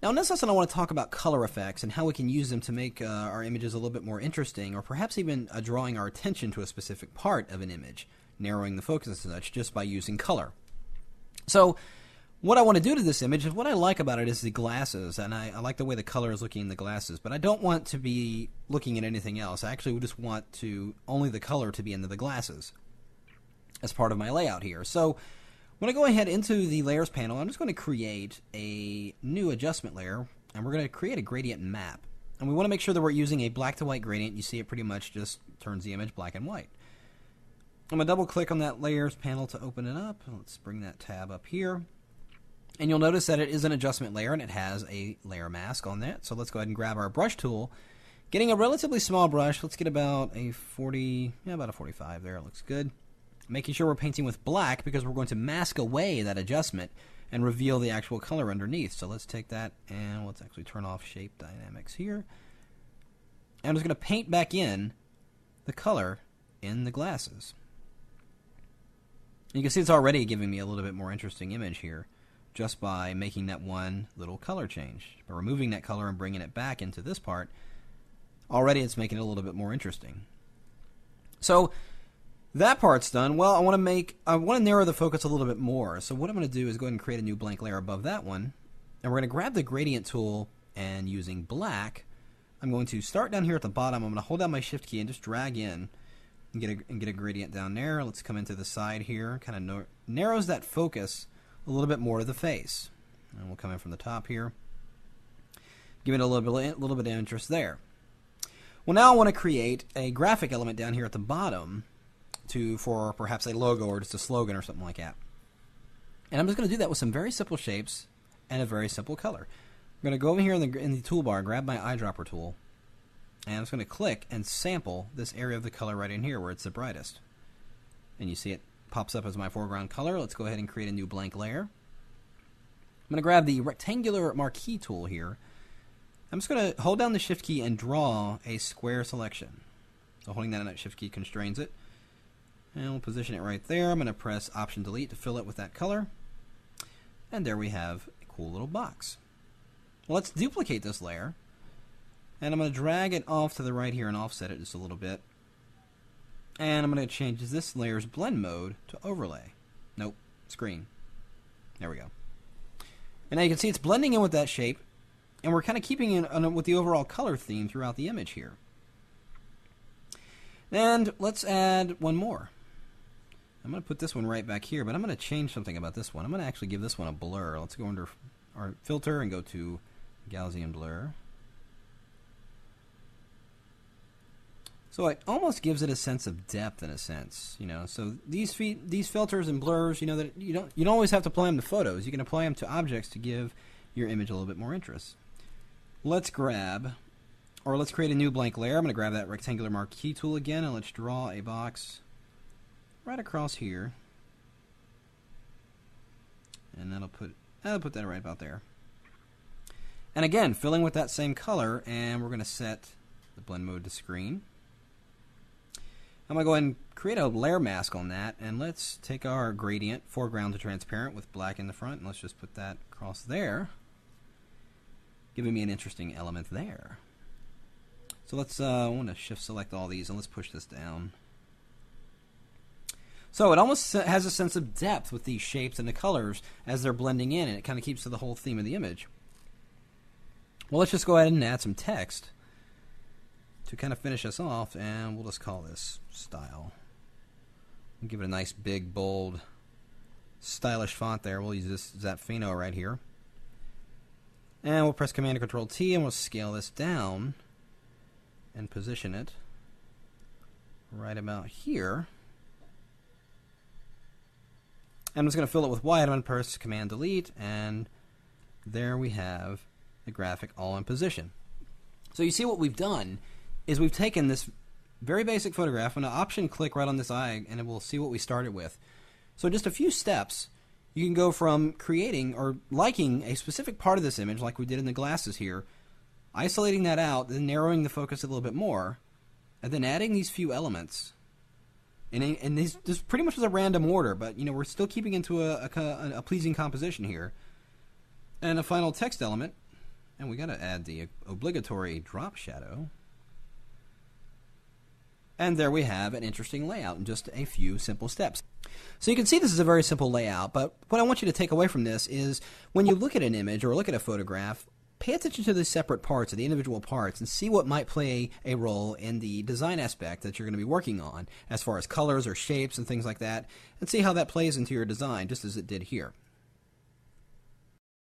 Now in this lesson I want to talk about color effects and how we can use them to make our images a little bit more interesting, or perhaps even drawing our attention to a specific part of an image, narrowing the focus and such just by using color. So what I want to do to this image is, what I like about it is the glasses, and I like the way the color is looking in the glasses, but I don't want to be looking at anything else. I actually just want only the color to be into the glasses as part of my layout here. So when I go ahead into the layers panel, I'm just going to create a new adjustment layer, and we're going to create a gradient map. And we want to make sure that we're using a black to white gradient. You see it pretty much just turns the image black and white. I'm going to double click on that layers panel to open it up. Let's bring that tab up here. And you'll notice that it is an adjustment layer and it has a layer mask on that. So let's go ahead and grab our brush tool. Getting a relatively small brush, let's get about a 40, about a 45 there. It looks good. Making sure we're painting with black because we're going to mask away that adjustment and reveal the actual color underneath. So let's take that and let's actually turn off shape dynamics here. And I'm just going to paint back in the color in the glasses. You can see it's already giving me a little bit more interesting image here just by making that one little color change. By removing that color and bringing it back into this part, already it's making it a little bit more interesting. So that part's done. Well, I want to narrow the focus a little bit more. So what I'm going to do is go ahead and create a new blank layer above that one. And we're going to grab the gradient tool, and using black, I'm going to start down here at the bottom. I'm going to hold down my shift key and just drag in and get a gradient down there. Let's come into the side here. Kind of narrows that focus a little bit more to the face. And we'll come in from the top here. Give it a little bit of interest there. Well, now I want to create a graphic element down here at the bottom for perhaps a logo or just a slogan or something like that. And I'm just going to do that with some very simple shapes and a very simple color. I'm going to go over here in the toolbar, grab my eyedropper tool, and I'm just going to click and sample this area of the color right in here where it's the brightest. And you see it pops up as my foreground color. Let's go ahead and create a new blank layer. I'm going to grab the rectangular marquee tool here. I'm just going to hold down the shift key and draw a square selection. So holding down that shift key constrains it. And we'll position it right there. I'm going to press Option Delete to fill it with that color. And there we have a cool little box. Well, let's duplicate this layer. And I'm going to drag it off to the right here and offset it just a little bit. And I'm going to change this layer's blend mode to overlay. Nope, screen. There we go. And now you can see it's blending in with that shape. And we're kind of keeping in with the overall color theme throughout the image here. And let's add one more. I'm going to put this one right back here, but I'm going to change something about this one. I'm going to actually give this one a blur. Let's go under our filter and go to Gaussian blur. So it almost gives it a sense of depth in a sense, you know. So these filters and blurs, you know, that you don't always have to apply them to photos. You can apply them to objects to give your image a little bit more interest. Let's create a new blank layer. I'm going to grab that rectangular marquee tool again, and let's draw a box right across here. And that'll put that right about there. And again, filling with that same color, and we're going to set the blend mode to screen. I'm going to go ahead and create a layer mask on that, and let's take our gradient, foreground to transparent with black in the front, and let's just put that across there, giving me an interesting element there. So let's, I want to shift select all these, and let's push this down. So it almost has a sense of depth with these shapes and the colors as they're blending in, and it kind of keeps to the whole theme of the image. Well, let's just go ahead and add some text to kind of finish us off, and we'll just call this style. We'll give it a nice big, bold, stylish font there. We'll use this Zapfino right here. And we'll press Command and Control T, and we'll scale this down and position it right about here. I'm just going to fill it with white. I'm going to press Command Delete, and there we have the graphic all in position. So you see what we've done is we've taken this very basic photograph, and an option click right on this eye, and it will see what we started with. So just a few steps, you can go from creating or liking a specific part of this image, like we did in the glasses here, isolating that out, then narrowing the focus a little bit more, and then adding these few elements. And this pretty much is a random order, but you know, we're still keeping into a pleasing composition here. And a final text element, And we got to add the obligatory drop shadow. And there we have an interesting layout in just a few simple steps. So you can see this is a very simple layout, but what I want you to take away from this is when you look at an image or look at a photograph, pay attention to the separate parts, or the individual parts, and see what might play a role in the design aspect that you're going to be working on, as far as colors or shapes and things like that, and see how that plays into your design, just as it did here.